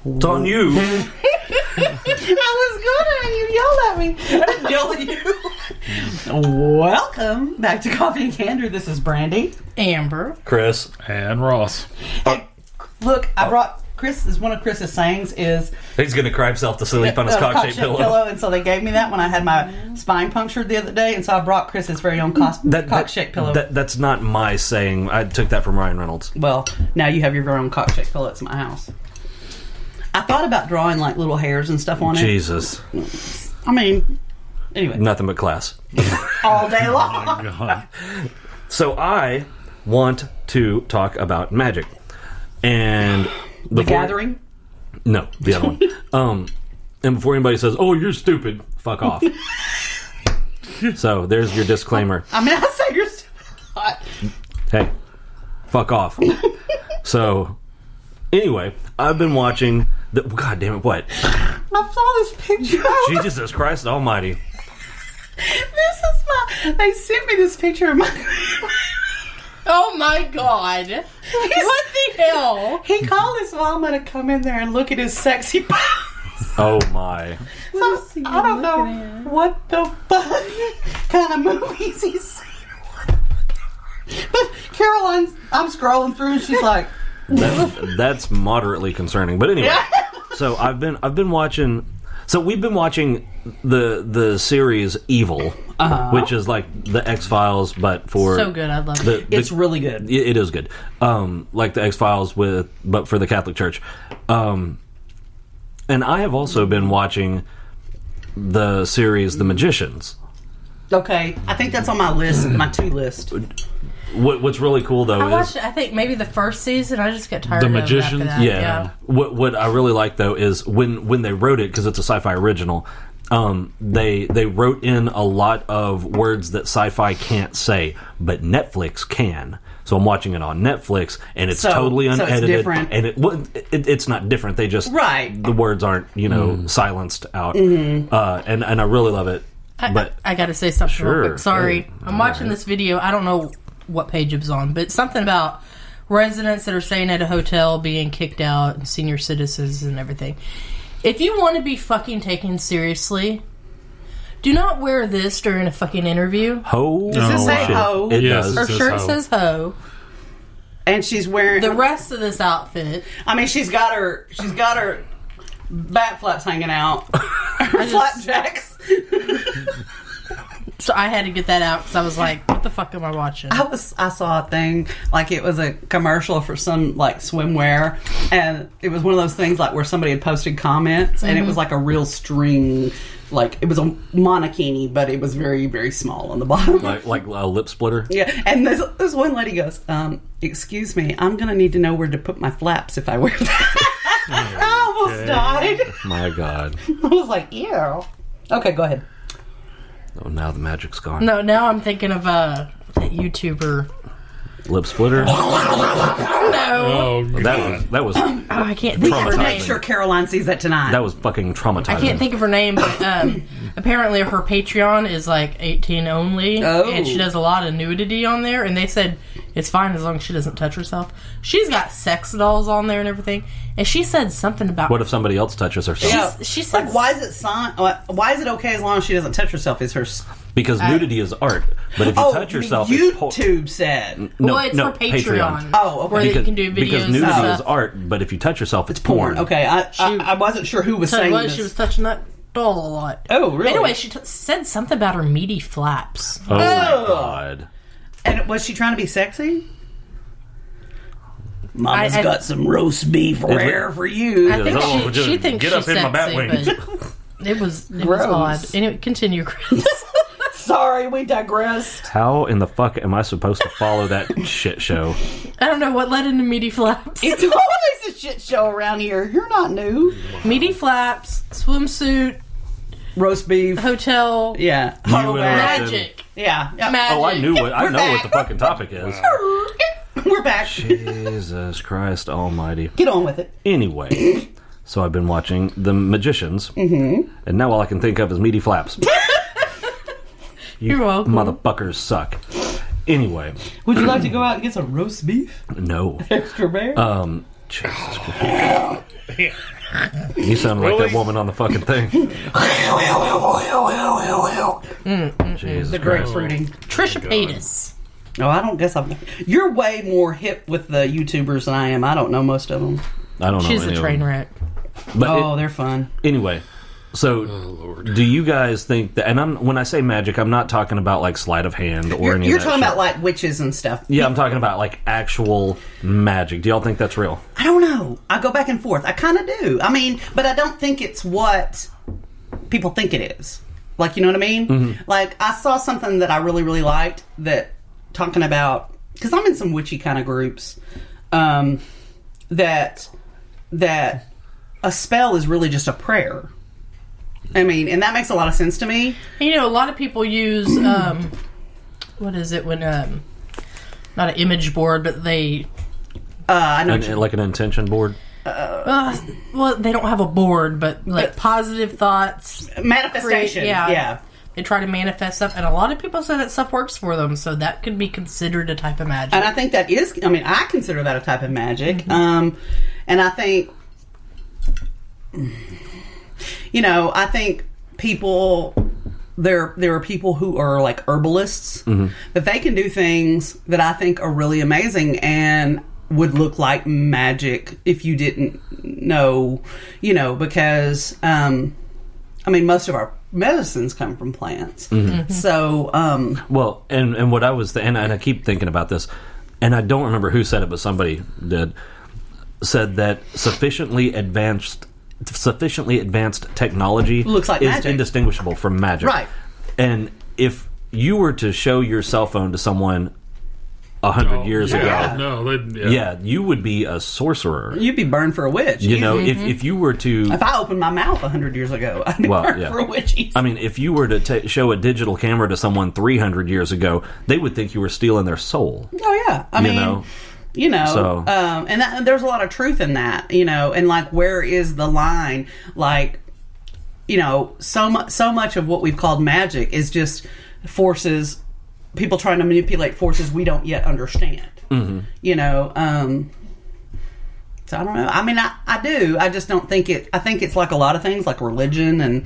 It's on you. I was good and you yelled at me. I didn't yell at you. Welcome back to Coffee and Candor. This is Brandy. Amber. Chris. And Ross. Hey, look, I brought Chris. One of Chris's sayings is He's going to cry himself to sleep on his cock-shaped pillow. And so they gave me that when I had my spine punctured the other day. And so I brought Chris his very own cock-shaped pillow. That's not my saying. I took that from Ryan Reynolds. Well, now you have your very own cock-shaped pillow. It's my house. I thought about drawing like little hairs and stuff on it. Jesus. I mean, anyway. Nothing but class. All day long. Oh, my God. So I want to talk about Magic. And The Gathering? No, the other one. And before anybody says, "Oh, you're stupid," fuck off. So there's your disclaimer. I mean, I say you're stupid. Hey, fuck off. So anyway, I've been watching the. God damn it! What? I saw this picture. Jesus Christ Almighty! They sent me this picture of my. Oh my God. What the hell? He called his mama to come in there and look at his sexy pose. Oh my! So, I don't know what the fuck kind of movies he's seen. But Caroline's, I'm scrolling through and she's like, That's moderately concerning. But anyway, so I've been watching. So we've been watching the series Evil, which is like the X-Files, but for So good, I love it. it's really good. It is good. Like the X-Files but for the Catholic Church. And I have also been watching the series The Magicians. Okay, I think that's on my list, my to list. What's really cool though I watched, I think, maybe the first season. I just got tired The of Magicians? it after that. Yeah. What I really like though is when they wrote it, because it's a sci-fi original, they wrote in a lot of words that sci-fi can't say, but Netflix can. So I'm watching it on Netflix, and it's totally unedited. So it's different. And it's not different. They just the words aren't silenced out, and I really love it. But I got to say something Sure. real quick. Sorry. Hey, I'm watching this video. I don't know what page it was on, but something about residents that are staying at a hotel being kicked out and senior citizens and everything. If you want to be fucking taken seriously, do not wear this during a fucking interview. ho, Does it say shit. ho? It Yes, does. Her says shirt ho. says ho. And she's wearing The rest of this outfit, I mean, she's got her bat flaps hanging out. Her flapjacks. so I had to get that out because I was like, what the fuck am I watching? I saw a thing like it was a commercial for some like swimwear, and it was one of those things like where somebody had posted comments, and it was like a real string, like it was a monokini, but it was very very small on the bottom. like a lip splitter. Yeah, and this one lady goes, "Excuse me, I'm gonna need to know where to put my flaps if I wear that." I almost died. My God. I was like, "Ew." Okay, go ahead. Oh, now the magic's gone. No, now I'm thinking of that YouTuber. Lip splitter. No. Oh, That was Oh, I can't think of her Traumatizing. Make name. sure Caroline sees that tonight. that was fucking traumatizing. I can't think of her name, but apparently her Patreon is like 18 only, Oh. and she does a lot of nudity on there, and they said it's fine as long as she doesn't touch herself. She's got sex dolls on there and everything, and she said something about... What if somebody else touches herself? Yeah. She said... Like, why is it okay as long as she doesn't touch herself? Is her Because nudity is art, but if you touch yourself, it's YouTube said. no, well, it's no, for Patreon. Oh, okay. Where Because, you can do videos because and nudity stuff. is art, but if you touch yourself, it's Porn. porn. Okay, I wasn't sure who was Tell you saying what, this. she was touching that doll a lot. Oh, really? Anyway, she said something about her meaty flaps. Oh, my Oh. God. And was she trying to be sexy? Mama's I- got some roast beef rare for you. I think Oh, she thinks get she's up in my bat sexy, wing. but it was Gross. odd. Anyway, continue, Chris. Sorry, we digressed. How in the fuck am I supposed to follow that shit show? I don't know what led into meaty flaps. It's always a shit show around here. You're not new. Meaty flaps, swimsuit, Roast beef. hotel, Yeah. You Ho bag. interrupted. magic. Yeah. Yeah. Magic. Oh, I knew what I We're know back. what the fucking topic is. We're back. Jesus Christ Almighty. Get on with it. Anyway, so I've been watching The Magicians, and now all I can think of is meaty flaps. You're welcome. Motherfuckers suck. Anyway, Would you like to go out and get some roast beef? no. Extra rare? Jesus Christ. You sound like that woman on the fucking thing. Jesus The Christ. grapefruiting. Trisha Paytas. Oh, I don't guess You're way more hip with the YouTubers than I am. I don't know most of them. I don't know. She's any a of train them. wreck. But They're fun. anyway, so do you guys think that? And when I say magic, I'm not talking about like sleight of hand or any. You're of that talking shit. about like witches and stuff. Yeah, I'm talking about like actual magic. Do y'all think that's real? I don't know. I go back and forth. I kind of do. I mean, but I don't think it's what people think it is. Like, you know what I mean? Mm-hmm. Like, I saw something that I really, really liked that talking about, because I'm in some witchy kind of groups, that a spell is really just a prayer. I mean, and that makes a lot of sense to me. You know, a lot of people use, what is it when, not an image board, but they... I know. Like an intention board? well, they don't have a board, but like positive thoughts. Manifestation. Yeah. They try to manifest stuff, and a lot of people say that stuff works for them, so that could be considered a type of magic. And I think that is, I mean, I consider that a type of magic. Mm-hmm. And I think, you know, I think people, there are people who are like herbalists, that they can do things that I think are really amazing and would look like magic if you didn't know, you know, because, I mean, most of our medicines come from plants. So, well, and what I was, and I keep thinking about this, and I don't remember who said it, but somebody said that sufficiently advanced technology looks like is magic. indistinguishable from magic. Right. And if you were to show your cell phone to someone 100 years ago, you would be a sorcerer. you'd be burned for a witch. You know, if you were to... If I opened my mouth 100 years ago, I'd be burned for a witch. I mean, if you were to show a digital camera to someone 300 years ago, they would think you were stealing their soul. Oh, yeah. I mean... You know, So- and there's a lot of truth in that, you know, and like, where is the line? Like, you know, so much of what we've called magic is just forces, people trying to manipulate forces we don't yet understand. You know, so I don't know. I mean, I do. I just don't think it. I think it's like a lot of things, like religion, and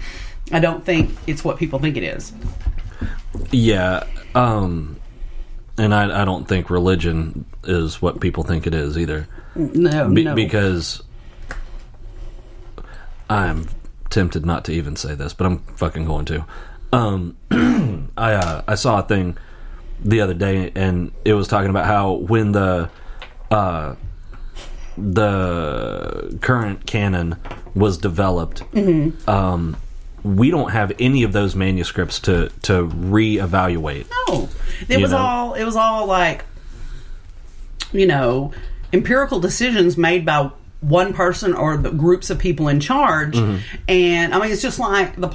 I don't think it's what people think it is. Yeah. And I don't think religion is what people think it is either. No. Because I'm tempted not to even say this, but I'm fucking going to. I saw a thing the other day, and it was talking about how when the current canon was developed, we don't have any of those manuscripts to reevaluate. No, it was all like, you know, empirical decisions made by one person or the groups of people in charge. And I mean, it's just like the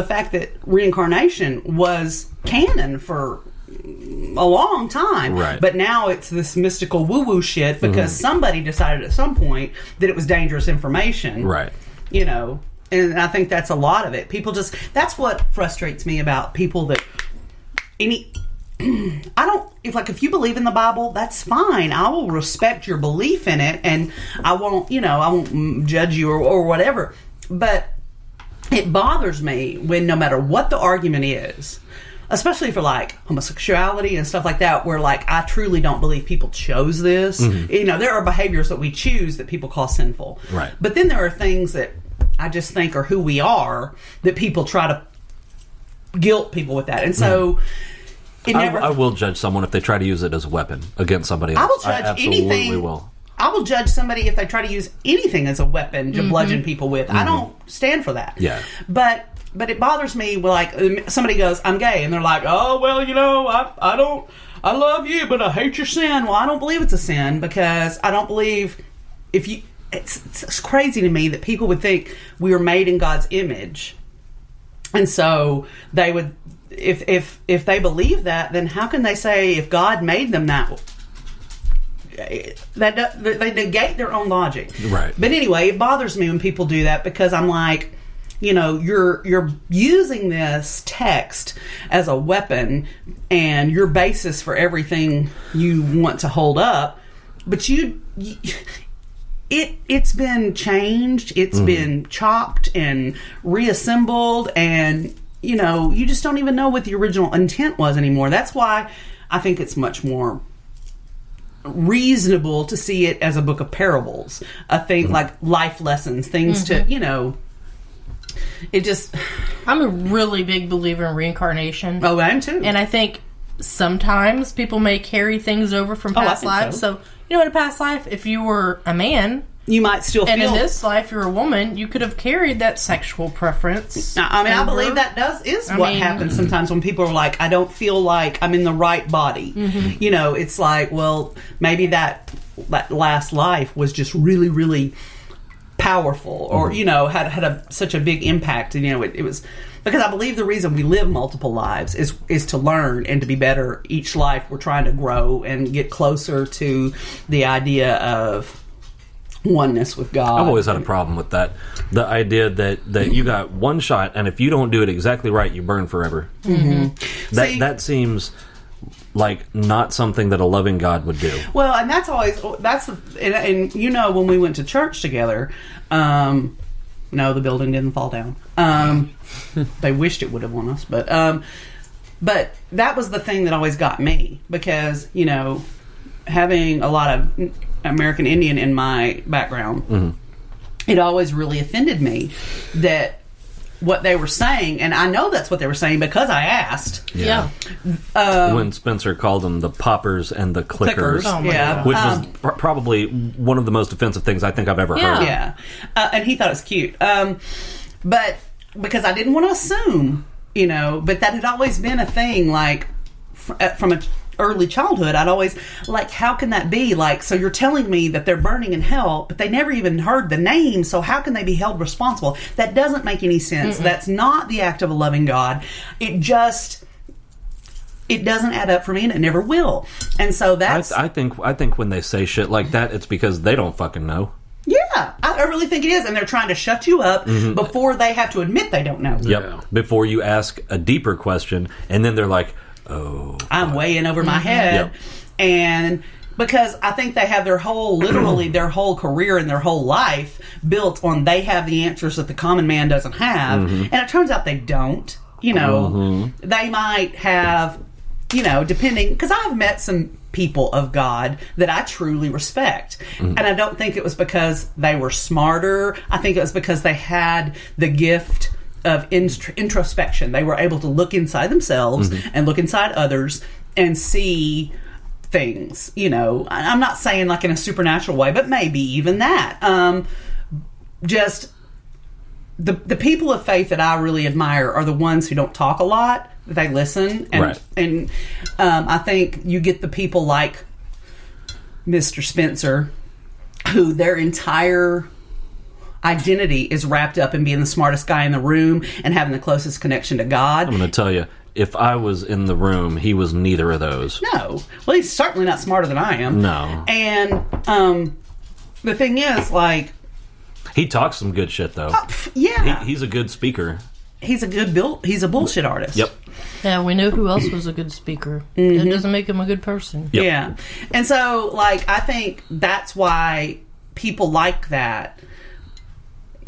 fact that reincarnation was canon for a long time, right? But now it's this mystical woo-woo shit because somebody decided at some point that it was dangerous information, right? You know. And I think that's a lot of it. People just, that's what frustrates me about people that if you believe in the Bible, that's fine. I will respect your belief in it, and I won't judge you or whatever. But it bothers me when, no matter what the argument is, especially for like homosexuality and stuff like that, where like I truly don't believe people chose this. You know, there are behaviors that we choose that people call sinful. Right. But then there are things that I just think are who we are that people try to guilt people with that. And so I will judge someone if they try to use it as a weapon against somebody else. I will judge absolutely anything. Will. I will judge somebody if they try to use anything as a weapon to bludgeon people with. I don't stand for that. Yeah. But it bothers me when like somebody goes, I'm gay, and they're like, oh, well, you know, I love you, but I hate your sin. Well, I don't believe it's a sin because I don't believe it's crazy to me that people would think we were made in God's image. And so they would, if they believe that, then how can they say if God made them that they negate their own logic. Right. But anyway, it bothers me when people do that because I'm like, you know, you're using this text as a weapon and your basis for everything you want to hold up, but it's been changed. It's been chopped and reassembled, and you just don't even know what the original intent was anymore. That's why I think it's much more reasonable to see it as a book of parables, a thing like life lessons, things to it just. I'm a really big believer in reincarnation. Oh, I am too. And I think sometimes people may carry things over from past lives. So, in a past life, if you were a man, you might still feel... And in this life, you're a woman, you could have carried that sexual preference. I believe that is what happens sometimes when people are like, I don't feel like I'm in the right body. It's like, well, maybe that last life was just really, really powerful, or, had such a big impact. And, it was... Because I believe the reason we live multiple lives is to learn and to be better. Each life we're trying to grow and get closer to the idea of oneness with God. I've always had a problem with that. The idea that you got one shot, and if you don't do it exactly right, you burn forever. That seems like not something that a loving God would do. Well, and when we went to church together, no, the building didn't fall down. They wished it would have on us, but that was the thing that always got me, because having a lot of American Indian in my background, it always really offended me that what they were saying, and I know that's what they were saying because I asked. Yeah. When Spencer called them the poppers and the clickers. Oh my God. Which was probably one of the most offensive things I think I've ever heard. Yeah. And he thought it was cute. But because I didn't want to assume, but that had always been a thing, like, from a early childhood, I'd always, like, how can that be? Like, so you're telling me that they're burning in hell, but they never even heard the name, so how can they be held responsible? That doesn't make any sense. That's not the act of a loving God. It doesn't add up for me, and it never will. And so that's... I think when they say shit like that, it's because they don't fucking know. Yeah, I really think it is, and they're trying to shut you up before they have to admit they don't know. Yep. Yeah. Before you ask a deeper question, and then they're like, oh, I'm way in over my head. Yep. And because I think they have their whole career and their whole life built on they have the answers that the common man doesn't have. And it turns out they don't. They might have, depending, because I've met some people of God that I truly respect. And I don't think it was because they were smarter. I think it was because they had the gift of introspection. They were able to look inside themselves and look inside others and see things. I'm not saying like in a supernatural way, but maybe even that. Just the people of faith that I really admire are the ones who don't talk a lot. They listen, and I think you get the people like Mr. Spencer, who their entire identity is wrapped up in being the smartest guy in the room and having the closest connection to God. I'm going to tell you, if I was in the room, he was neither of those. No. Well, he's certainly not smarter than I am. No. And the thing is, like... He talks some good shit, though. Yeah. He's a good speaker. He's a bullshit artist. Yep. Yeah, we know who else was a good speaker. That doesn't make him a good person. Yep. Yeah. And so, like, I think that's why people like that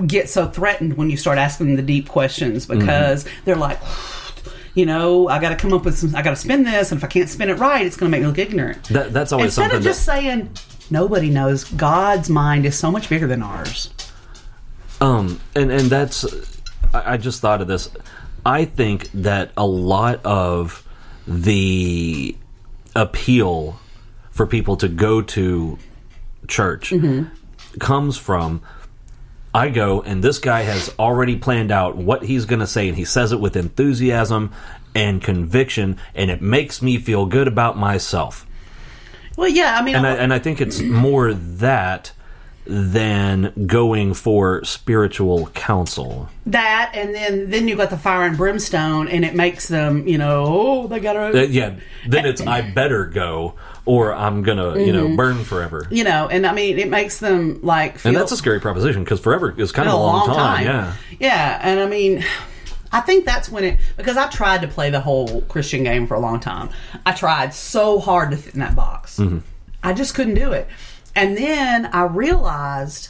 get so threatened when you start asking them the deep questions, because they're like, I got to come up with I got to spin this, and if I can't spin it right, it's going to make me look ignorant. That's always Instead something of just saying, nobody knows. God's mind is so much bigger than ours. And that's... I just thought of this. I think that a lot of the appeal for people to go to church comes from, I go and this guy has already planned out what he's going to say, and he says it with enthusiasm and conviction, and it makes me feel good about myself. Well, yeah, I mean... And I think it's more that than going for spiritual counsel. That, and then you got the fire and brimstone, and it makes them, they gotta... Then it's, I better go, or I'm gonna, burn forever. And I mean, it makes them, like, feel... And that's a scary proposition, because forever is kind of a long time. Yeah. Yeah, and I mean... I think that's when it... Because I tried to play the whole Christian game for a long time. I tried so hard to fit in that box. I just couldn't do it. And then I realized